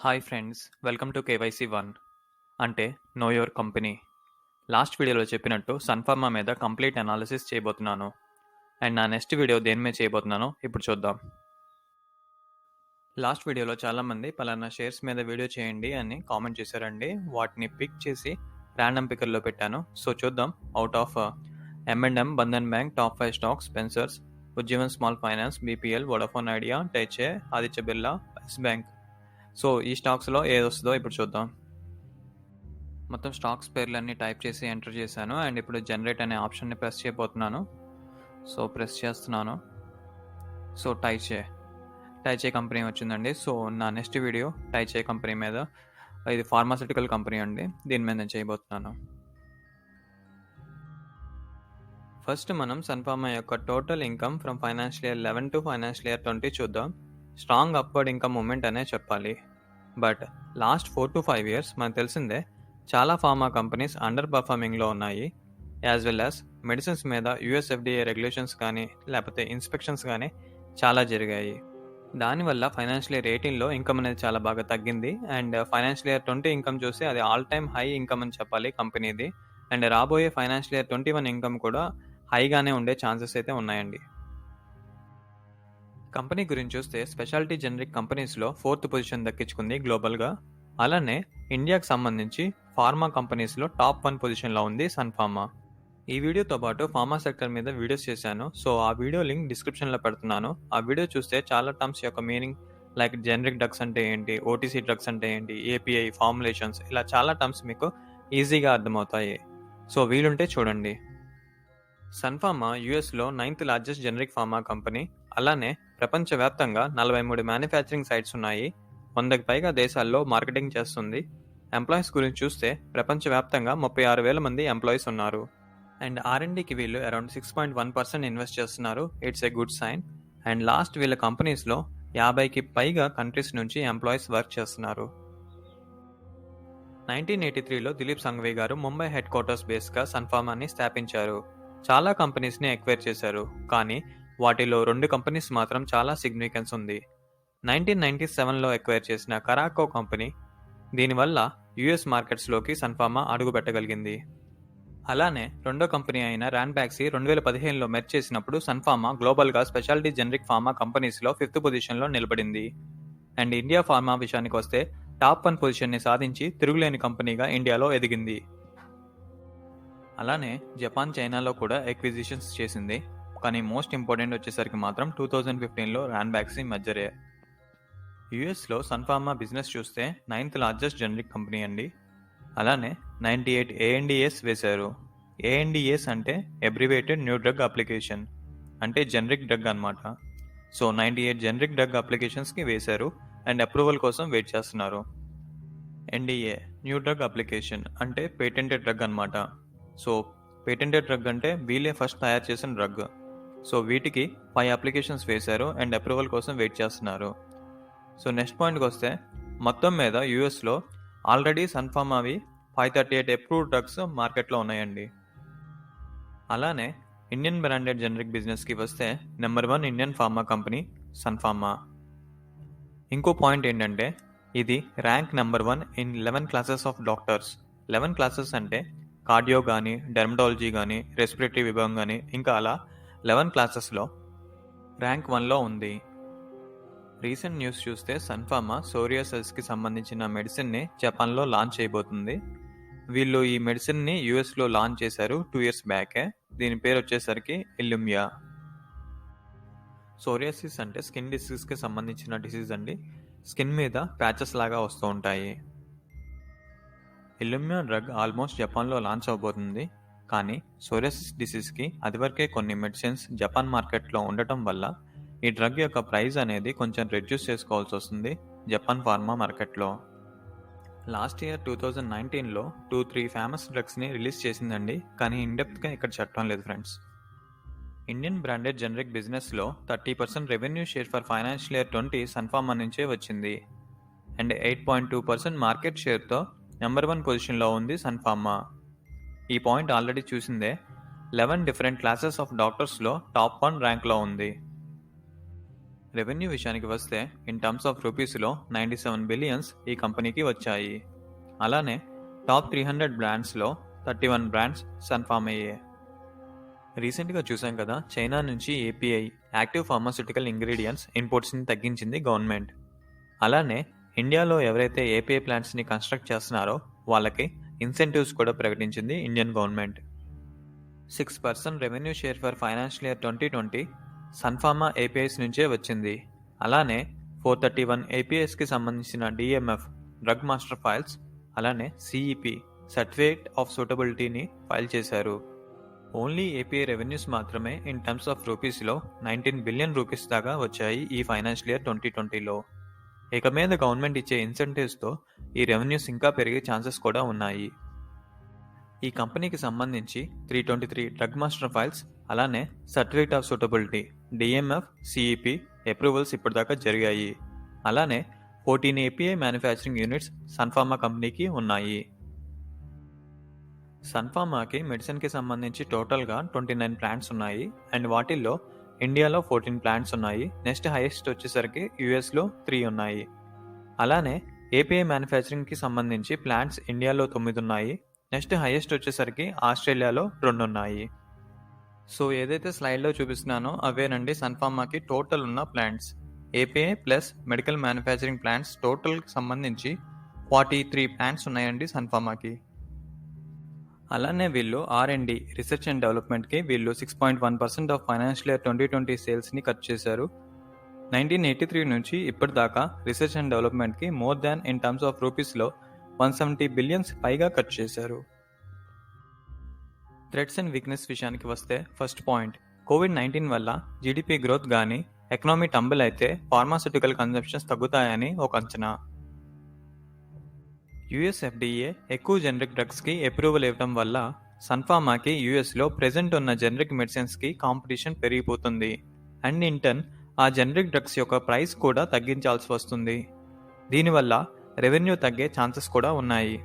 Hi friends, welcome to KYC one అంటే no your company. Last వీడియోలో చెప్పినట్టు సన్ఫార్మా మీద కంప్లీట్ అనాలిసిస్ చేయబోతున్నాను. అండ్ నా నెక్స్ట్ వీడియో దేని మీద చేయబోతున్నానో ఇప్పుడు చూద్దాం. లాస్ట్ వీడియోలో చాలామంది పలానా షేర్స్ మీద వీడియో చేయండి అని కామెంట్ చేశారండి. వాటిని పిక్ చేసి ర్యాండమ్ పికర్లో పెట్టాను. సో చూద్దాం. Out of M&M, Bandhan bank, top 5 stocks, Spencer's, Ujjivan small finance, BPL, Vodafone Idea, టైచే, Aditya Birla, Yes Bank. So ఈ స్టాక్స్లో ఏది వస్తుందో ఇప్పుడు చూద్దాం. మొత్తం స్టాక్స్ పేర్లన్నీ టైప్ చేసి ఎంటర్ చేశాను. అండ్ ఇప్పుడు జనరేట్ అనే ఆప్షన్ని ప్రెస్ చేయబోతున్నాను. సో ప్రెస్ చేస్తున్నాను. సో టైచే కంపెనీ వచ్చిందండి. సో నా నెక్స్ట్ వీడియో టైచే కంపెనీ మీద, ఇది ఫార్మాసిటికల్ కంపెనీ అండి, దీని మీద నేను చేయబోతున్నాను. ఫస్ట్ మనం సన్ఫార్మా యొక్క total income from financial year 11 to financial year 20 చూద్దాం. స్ట్రాంగ్ అప్వర్డ్ ఇన్కమ్ మూమెంట్ అనే చెప్పాలి. బట్ లాస్ట్ 4 to 5 ఇయర్స్ మనకు తెలిసిందే చాలా ఫార్మా కంపెనీస్ అండర్ పర్ఫార్మింగ్లో ఉన్నాయి. యాజ్ వెల్ యాజ్ మెడిసిన్స్ మీద US FDA రెగ్యులేషన్స్ కానీ లేకపోతే ఇన్స్పెక్షన్స్ కానీ చాలా జరిగాయి. దానివల్ల ఫైనాన్షియల్ ఇయర్ 18లో ఇన్కమ్ అనేది చాలా బాగా తగ్గింది. అండ్ ఫైనాన్షియల్ ఇయర్ 20 ఇన్కమ్ చూసి అది ఆల్ టైమ్ హై ఇన్కమ్ అని చెప్పాలి కంపెనీది. అండ్ రాబోయే ఫైనాన్షియల్ ఇయర్ 21 ఇన్కమ్ కూడా హైగానే ఉండే ఛాన్సెస్ అయితే ఉన్నాయండి. కంపెనీ గురించి చూస్తే స్పెషాలిటీ జనరిక్ కంపెనీస్లో 4th పొజిషన్ దక్కించుకుంది గ్లోబల్గా. అలానే ఇండియాకి సంబంధించి ఫార్మా కంపెనీస్లో టాప్ 1 పొజిషన్లో ఉంది సన్ఫార్మా. ఈ వీడియోతో పాటు ఫార్మా సెక్టర్ మీద వీడియోస్ చేశాను. సో ఆ వీడియో లింక్ డిస్క్రిప్షన్లో పెడుతున్నాను. ఆ వీడియో చూస్తే చాలా టర్మ్స్ యొక్క మీనింగ్, లైక్ జనరిక్ డ్రగ్స్ అంటే ఏంటి, OTC డ్రగ్స్ అంటే ఏంటి, API ఫార్ములేషన్స్, ఇలా చాలా టర్మ్స్ మీకు ఈజీగా అర్థమవుతాయి. సో వీలుంటే చూడండి. సన్ఫార్మా యుఎస్లో 9th largest generic pharma company. అలానే ప్రపంచవ్యాప్తంగా 43 మ్యానుఫ్యాక్చరింగ్ సైట్స్ ఉన్నాయి. 100కి పైగా దేశాల్లో మార్కెటింగ్ చేస్తుంది. ఎంప్లాయీస్ గురించి చూస్తే ప్రపంచవ్యాప్తంగా 36,000 మంది ఎంప్లాయీస్ ఉన్నారు. అండ్ R&Dకి వీళ్ళు అరౌండ్ 6.1% ఇన్వెస్ట్ చేస్తున్నారు. It's a good sign. And last వీళ్ళ కంపెనీస్లో 50కి పైగా కంట్రీస్ నుంచి ఎంప్లాయీస్ వర్క్ చేస్తున్నారు. 1983లో దిలీప్ సంఘవి గారు ముంబై హెడ్ క్వార్టర్స్ బేస్గా సన్ఫార్మాని స్థాపించారు. చాలా కంపెనీస్ని ఎక్వైర్ చేశారు, కానీ వాటిలో 2 కంపెనీస్ మాత్రం చాలా సిగ్నిఫికెన్స్ ఉంది. 1997లో ఎక్వైర్ చేసిన కరాకో కంపెనీ, దీనివల్ల US మార్కెట్స్లోకి సన్ఫార్మా అడుగు పెట్టగలిగింది. అలానే రెండో కంపెనీ అయిన ర్యాన్బాక్సీ 2015లో మెర్జ్ చేసినప్పుడు సన్ఫార్మా గ్లోబల్గా స్పెషాలిటీ జనరిక్ ఫార్మా కంపెనీస్లో 5th పొజిషన్లో నిలబడింది. అండ్ ఇండియా ఫార్మా విషయానికి వస్తే టాప్ 1 పొజిషన్ని సాధించి తిరుగులేని కంపెనీగా ఇండియాలో ఎదిగింది. అలానే జపాన్, చైనాలో కూడా ఎక్విజిషన్స్ చేసింది. కానీ మోస్ట్ ఇంపార్టెంట్ వచ్చేసరికి మాత్రం 2015లో ర్యాన్బాక్సీ మెర్జరే. యుఎస్లో సన్ఫార్మా బిజినెస్ చూస్తే 9th లార్జెస్ట్ జనరిక్ కంపెనీ అండి. అలానే 98 ANDAs వేశారు. ANDAs అంటే అబ్రివేటెడ్ న్యూ డ్రగ్ అప్లికేషన్, అంటే జనరిక్ డ్రగ్ అనమాట. సో 98 జనరిక్ డ్రగ్ అప్లికేషన్స్కి వేశారు అండ్ అప్రూవల్ కోసం వెయిట్ చేస్తున్నారు. NDA న్యూ డ్రగ్ అప్లికేషన్ అంటే పేటెంటెడ్ డ్రగ్ అనమాట. సో పేటెంటెడ్ డ్రగ్ అంటే వీళ్ళే ఫస్ట్ తయారు చేసిన డ్రగ్. సో వీటికి 5 అప్లికేషన్స్ వేశారు అండ్ అప్రూవల్ కోసం వెయిట్ చేస్తున్నారు. సో నెక్స్ట్ పాయింట్కి వస్తే మొత్తం మీద యూఎస్లో ఆల్రెడీ సన్ఫార్మావి 538 అప్రూవ్డ్ డ్రగ్స్ మార్కెట్లో ఉన్నాయండి. అలానే ఇండియన్ బ్రాండెడ్ జనరిక్ బిజినెస్కి వస్తే number 1 Indian pharma company Sun Pharma. ఇంకో పాయింట్ ఏంటంటే ఇది rank number 1 in 11 classes of doctors. 11 classes అంటే కార్డియో కానీ, డెర్మటాలజీ కానీ, రెస్పిరేటరీ విభాగం కానీ, ఇంకా అలా 11 క్లాసెస్లో ర్యాంక్ 1లో ఉంది. రీసెంట్ న్యూస్ చూస్తే సన్ఫార్మా సోరియాసిస్కి సంబంధించిన మెడిసిన్ని జపాన్లో లాంచ్ చేయబోతుంది. వీళ్ళు ఈ మెడిసిన్ని యూఎస్లో లాంచ్ చేశారు 2 years బ్యాకే. దీని పేరు వచ్చేసరికి ఇల్యూమియా. సోరియాసిస్ అంటే స్కిన్ డిసీజ్కి సంబంధించిన డిసీజ్ అండి. స్కిన్ మీద ప్యాచెస్ లాగా వస్తూ ఉంటాయి. ఇల్యూమియా డ్రగ్ ఆల్మోస్ట్ జపాన్లో లాంచ్ అవబోతుంది. కానీ సోరియాసిస్ డిసీజ్కి అదివరకే కొన్ని మెడిసిన్స్ జపాన్ మార్కెట్లో ఉండటం వల్ల ఈ డ్రగ్ యొక్క ప్రైస్ అనేది కొంచెం రెడ్యూస్ చేసుకోవాల్సి వస్తుంది జపాన్ ఫార్మా మార్కెట్లో. లాస్ట్ ఇయర్ 2019లో 2-3 ఫేమస్ డ్రగ్స్ని రిలీజ్ చేసిందండి. కానీ ఇన్డెప్త్గా ఇక్కడ చెప్పడం లేదు ఫ్రెండ్స్. ఇండియన్ బ్రాండెడ్ జనరిక్ బిజినెస్లో 30% revenue share for financial year 20 Sun Pharma నుంచే వచ్చింది. అండ్ 8.2% మార్కెట్ షేర్తో నెంబర్ 1 పొజిషన్లో ఉంది సన్ఫార్మా. ఈ పాయింట్ ఆల్రెడీ చూసిందే. 11 డిఫరెంట్ క్లాసెస్ ఆఫ్ డాక్టర్స్లో టాప్ 1 ర్యాంక్లో ఉంది. రెవెన్యూ విషయానికి వస్తే ఇన్ టర్మ్స్ ఆఫ్ రూపీస్లో 97 బిలియన్స్ ఈ కంపెనీకి వచ్చాయి. అలానే టాప్ 300 బ్రాండ్స్లో 31 బ్రాండ్స్ సన్ఫార్మ్ అయ్యాయి. రీసెంట్గా చూసాం కదా, చైనా నుంచి ఏపీఐ యాక్టివ్ ఫార్మాస్యూటికల్ ఇంగ్రీడియంట్స్ ఇంపోర్ట్స్ని తగ్గించింది గవర్నమెంట్. అలానే ఇండియాలో ఎవరైతే ఏపీఐ ప్లాంట్స్ని కన్స్ట్రక్ట్ చేస్తున్నారో వాళ్ళకి ఇన్సెంటివ్స్ కూడా ప్రకటించింది Indian government. 6% revenue share for financial year 2020 Sun Pharma APIs నుంచే వచ్చింది. అలానే 431 ఏపీఐస్కి సంబంధించిన డిఎంఎఫ్ డ్రగ్ మాస్టర్ ఫైల్స్, అలానే సిఈపి సర్టిఫికేట్ ఆఫ్ సూటబిలిటీని ఫైల్ చేశారు. ఓన్లీ ఏపీఐ రెవెన్యూస్ మాత్రమే ఇన్ టర్మ్స్ ఆఫ్ రూపీస్లో 19 బిలియన్ రూపీస్ దాకా వచ్చాయి ఈ ఫైనాన్షియల్ ఇయర్ 2020లో. ఇక మీద గవర్నమెంట్ ఇచ్చే ఇన్సెంటివ్స్తో ఈ రెవెన్యూస్ ఇంకా పెరిగే ఛాన్సెస్ కూడా ఉన్నాయి. ఈ కంపెనీకి సంబంధించి 323 డ్రగ్ మాస్టర్ ఫైల్స్, అలానే certificate of suitability DMF CEP approvals ఇప్పటిదాకా జరిగాయి. అలానే 14 ఏపీఐ మ్యానుఫ్యాక్చరింగ్ యూనిట్స్ సన్ఫార్మా కంపెనీకి ఉన్నాయి. సన్ఫార్మాకి మెడిసిన్కి సంబంధించి టోటల్గా 29 ప్లాంట్స్ ఉన్నాయి అండ్ వాటిల్లో ఇండియాలో 14 ప్లాంట్స్ ఉన్నాయి. నెక్స్ట్ హైయెస్ట్ వచ్చేసరికి యూఎస్లో 3 ఉన్నాయి. అలానే ఏపీఐ మ్యానుఫ్యాక్చరింగ్కి సంబంధించి ప్లాంట్స్ ఇండియాలో 9 ఉన్నాయి. నెక్స్ట్ హైయెస్ట్ వచ్చేసరికి ఆస్ట్రేలియాలో 2 ఉన్నాయి. సో ఏదైతే స్లైడ్లో చూపిస్తున్నానో అవేనండి సన్ఫార్మాకి టోటల్ ఉన్న plants. API plus medical manufacturing plants టోటల్కి సంబంధించి 43 ప్లాంట్స్ ఉన్నాయండి సన్ఫార్మాకి. అలానే వీళ్ళు R&D రీసెర్చ్ అండ్ డెవలప్మెంట్కి వీళ్ళు 6.1% ఆఫ్ ఫైనాన్షియల్ ఇయర్ 2020 సేల్స్ని ఖర్చు చేశారు. 1983 నుంచి ఇప్పటిదాకా రీసెర్చ్ అండ్ డెవలప్మెంట్కి more than in terms of రూపీస్లో 170 బిలియన్స్ పైగా ఖర్చు చేశారు. థ్రెట్స్ అండ్ వీక్నెస్ విషయానికి వస్తే ఫస్ట్ పాయింట్, COVID-19 వల్ల జీడిపి గ్రోత్ కానీ ఎకనామీ టంబుల్ అయితే ఫార్మాస్యూటికల్ కన్జంప్షన్స్ తగ్గుతాయని ఒక అంచనా. యుఎస్ ఎఫ్డీఏ ఎక్కువ జనరిక్ డ్రగ్స్కి అప్రూవల్ ఇవ్వడం వల్ల సన్ఫార్మాకి యూఎస్లో ప్రెజెంట్ ఉన్న జనరిక్ మెడిసిన్స్కి కాంపిటీషన్ పెరిగిపోతుంది అండ్ ఇన్ టర్న్ ఆ జనరిక్ డ్రగ్స్ యొక్క ప్రైస్ కూడా తగ్గించాల్సి వస్తుంది. దీనివల్ల రెవెన్యూ తగ్గే ఛాన్సెస్ కూడా ఉన్నాయి.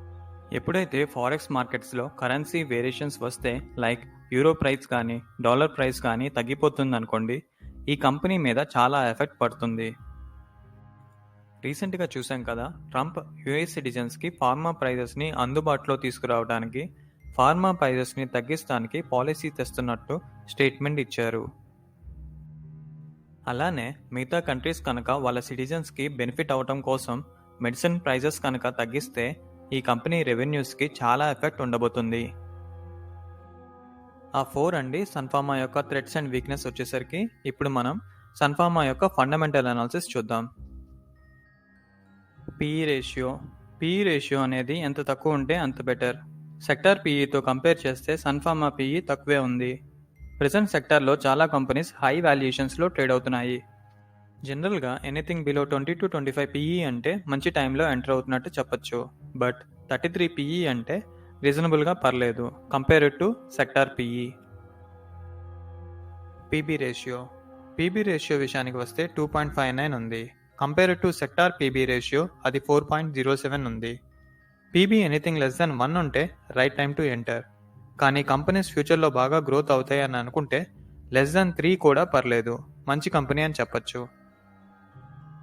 ఎప్పుడైతే ఫారెక్స్ మార్కెట్స్లో కరెన్సీ వేరియేషన్స్ వస్తే లైక్ యూరో ప్రైస్ కానీ డాలర్ ప్రైస్ కానీ తగ్గిపోతుంది అనుకోండి, ఈ కంపెనీ మీద చాలా ఎఫెక్ట్ పడుతుంది. రీసెంట్గా చూసాం కదా, ట్రంప్ యుఎస్ సిటిజన్స్కి ఫార్మా ప్రైజెస్ని అందుబాటులో తీసుకురావడానికి, ఫార్మా ప్రైజెస్ని తగ్గించడానికి పాలసీ తెస్తున్నట్టు స్టేట్మెంట్ ఇచ్చారు. అలానే మిగతా కంట్రీస్ కనుక వాళ్ళ సిటిజన్స్కి బెనిఫిట్ అవటం కోసం మెడిసిన్ ప్రైజెస్ కనుక తగ్గిస్తే ఈ కంపెనీ రెవెన్యూస్కి చాలా ఎఫెక్ట్ ఉండబోతుంది. ఆ 4 అండి సన్ఫార్మా యొక్క థ్రెట్స్ అండ్ వీక్నెస్ వచ్చేసరికి. ఇప్పుడు మనం సన్ఫార్మా యొక్క ఫండమెంటల్ అనాలిసిస్ చూద్దాం. పీఈ రేషియో అనేది ఎంత తక్కువ ఉంటే అంత బెటర్. సెక్టార్ పీఈతో కంపేర్ చేస్తే సన్ఫార్మా పీఈ తక్కువే ఉంది. ప్రెజెంట్ సెక్టార్లో చాలా కంపెనీస్ హై వాల్యుయేషన్స్లో ట్రేడ్ అవుతున్నాయి. జనరల్గా ఎనీథింగ్ బిలో 20 to 25 పీఈ అంటే మంచి టైంలో ఎంటర్ అవుతున్నట్టు చెప్పొచ్చు. బట్ 33 పీఈ అంటే రీజనబుల్గా పర్లేదు compared to sector PE. PB ratio విషయానికి వస్తే 2.59 ఉంది. Compared to sector PB ratio అది 4.07 ఉంది. పీబీ ఎనీథింగ్ లెస్ దెన్ 1 ఉంటే రైట్ టైం టు ఎంటర్. కానీ కంపెనీస్ ఫ్యూచర్లో బాగా గ్రోత్ అవుతాయి అని అనుకుంటే లెస్ దెన్ 3 కూడా పర్లేదు, మంచి కంపెనీ అని చెప్పొచ్చు.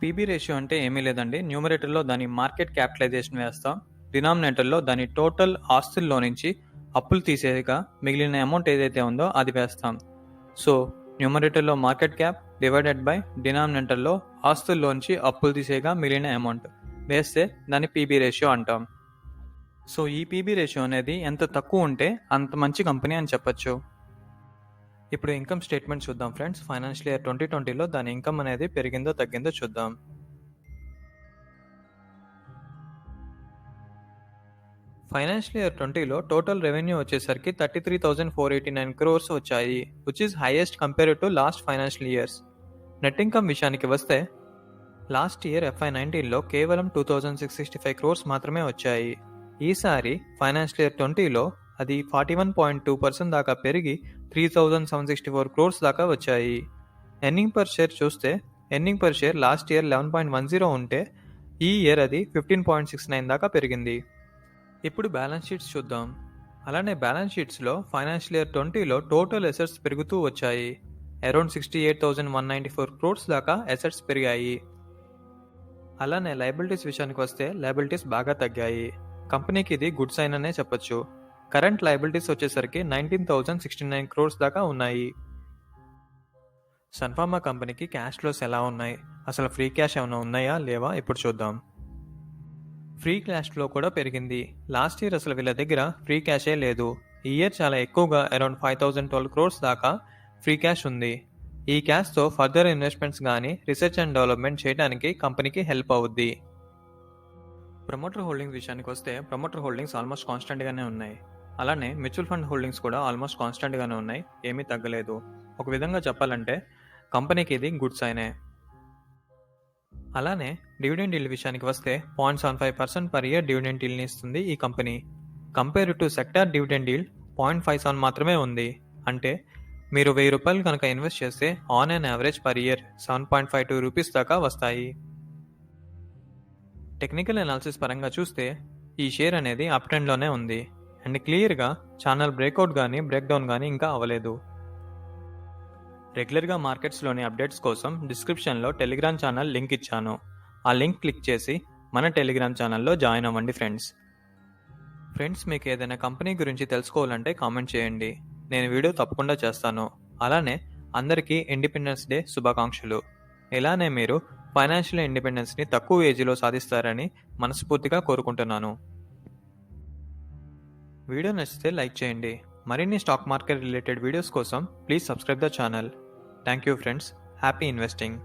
పీబీ రేషియో అంటే ఏమీ లేదండి, న్యూమరేటర్లో దాని మార్కెట్ క్యాపిటలైజేషన్ వేస్తాం, డినామినేటర్లో దాని టోటల్ ఆస్తుల్లో నుంచి అప్పులు తీసేయగా మిగిలిన అమౌంట్ ఏదైతే ఉందో అది వేస్తాం. సో న్యూమరేటర్లో మార్కెట్ క్యాప్ డివైడెడ్ బై డినామినేటర్లో ఆస్తుల్లోంచి అప్పులు తీసేయగా మిగిలిన అమౌంట్ వేస్తే దాన్ని పీబీ రేషియో అంటాం. సో ఈ పీబీ రేషియో అనేది ఎంత తక్కువ ఉంటే అంత మంచి కంపెనీ అని చెప్పొచ్చు. ఇప్పుడు ఇన్కమ్ స్టేట్మెంట్ చూద్దాం ఫ్రెండ్స్. ఫైనాన్షియల్ ఇయర్ 2020లో దాని ఇన్కమ్ అనేది పెరిగిందో తగ్గిందో చూద్దాం. ఫైనాన్షియల్ ఇయర్ 20లో టోటల్ రెవెన్యూ వచ్చేసరికి 33,489 crores వచ్చాయి, which is highest compared to last financial years. Net income విషయానికి వస్తే లాస్ట్ ఇయర్ FY19లో కేవలం 2,665 crores మాత్రమే వచ్చాయి. ఈసారి ఫైనాన్షియల్ ఇయర్ 20లో అది 41.2% దాకా పెరిగి 3,764 crores దాకా వచ్చాయి. ఎర్నింగ్ పర్ షేర్ చూస్తే earning per share last year 11.10 ఉంటే ఈ ఇయర్ అది 15.69 దాకా పెరిగింది. ఇప్పుడు బ్యాలెన్స్ షీట్స్ చూద్దాం. అలానే బ్యాలెన్స్ షీట్స్లో ఫైనాన్షియల్ ఇయర్ 20లో టోటల్ అసెట్స్ పెరుగుతూ వచ్చాయి. అరౌండ్ 68,194 క్రోర్స్ దాకా అసెట్స్ పెరిగాయి. అలానే లయబిలిటీస్ విషయానికి వస్తే లయబిలిటీస్ బాగా తగ్గాయి. కంపెనీకి ఇది గుడ్ సైన్ అనే చెప్పొచ్చు. కరెంట్ లయబిలిటీస్ వచ్చేసరికి 19,069 క్రోర్స్ దాకా ఉన్నాయి. సన్ఫార్మా కంపెనీకి క్యాష్ ఫ్లోస్ ఎలా ఉన్నాయి, అసలు ఫ్రీ క్యాష్ ఏమైనా ఉన్నాయా లేవా ఇప్పుడు చూద్దాం. ఫ్రీ క్యాష్ ఫ్లో కూడా పెరిగింది. లాస్ట్ ఇయర్ అసలు వీళ్ళ దగ్గర ఫ్రీ క్యాషే లేదు. ఈ ఇయర్ చాలా ఎక్కువగా అరౌండ్ 5,012 క్రోర్స్ దాకా ఫ్రీ క్యాష్ ఉంది. ఈ క్యాష్తో ఫర్దర్ ఇన్వెస్ట్మెంట్స్ కానీ రీసెర్చ్ అండ్ డెవలప్మెంట్ చేయడానికి కంపెనీకి హెల్ప్ అవుద్ది. ప్రమోటర్ హోల్డింగ్స్ విషయానికి వస్తే ప్రమోటర్ హోల్డింగ్స్ ఆల్మోస్ట్ కాన్స్టెంట్గానే ఉన్నాయి. అలానే మ్యూచువల్ ఫండ్ హోల్డింగ్స్ కూడా ఆల్మోస్ట్ కాన్స్టెంట్గానే ఉన్నాయి, ఏమీ తగ్గలేదు. ఒక విధంగా చెప్పాలంటే కంపెనీకి ఇది గుడ్ సైనే. అలానే డివిడెండ్ డీల్ విషయానికి వస్తే 0.75% పర్ ఇయర్ డివిడెండ్ డీల్ని ఇస్తుంది ఈ company. Compare to sector dividend deal 0.57 మాత్రమే ఉంది. అంటే మీరు ₹1000 కనుక ఇన్వెస్ట్ చేస్తే on and average per year 7.52 rupees దాకా వస్తాయి. టెక్నికల్ అనాలిసిస్ పరంగా చూస్తే ఈ షేర్ అనేది అప్ ట్రెండ్లోనే ఉంది అండ్ క్లియర్గా ఛానల్ బ్రేక్అవుట్ కానీ బ్రేక్డౌన్ కానీ ఇంకా అవ్వలేదు. రెగ్యులర్గా మార్కెట్స్లోని అప్డేట్స్ కోసం డిస్క్రిప్షన్లో టెలిగ్రామ్ ఛానల్ లింక్ ఇచ్చాను. ఆ లింక్ క్లిక్ చేసి మన టెలిగ్రామ్ ఛానల్లో జాయిన్ అవ్వండి ఫ్రెండ్స్ మీకు ఏదైనా కంపెనీ గురించి తెలుసుకోవాలంటే కామెంట్ చేయండి, నేను వీడియో తప్పకుండా చేస్తాను. అలానే అందరికీ ఇండిపెండెన్స్ డే శుభాకాంక్షలు. ఇలానే మీరు ఫైనాన్షియల్ ఇండిపెండెన్స్ని తక్కువ ఏజ్లో సాధిస్తారని మనస్ఫూర్తిగా కోరుకుంటున్నాను. వీడియో నచ్చితే లైక్ చేయండి. మరిన్ని స్టాక్ మార్కెట్ రిలేటెడ్ వీడియోస్ కోసం please subscribe the channel. Thank you friends. Happy investing.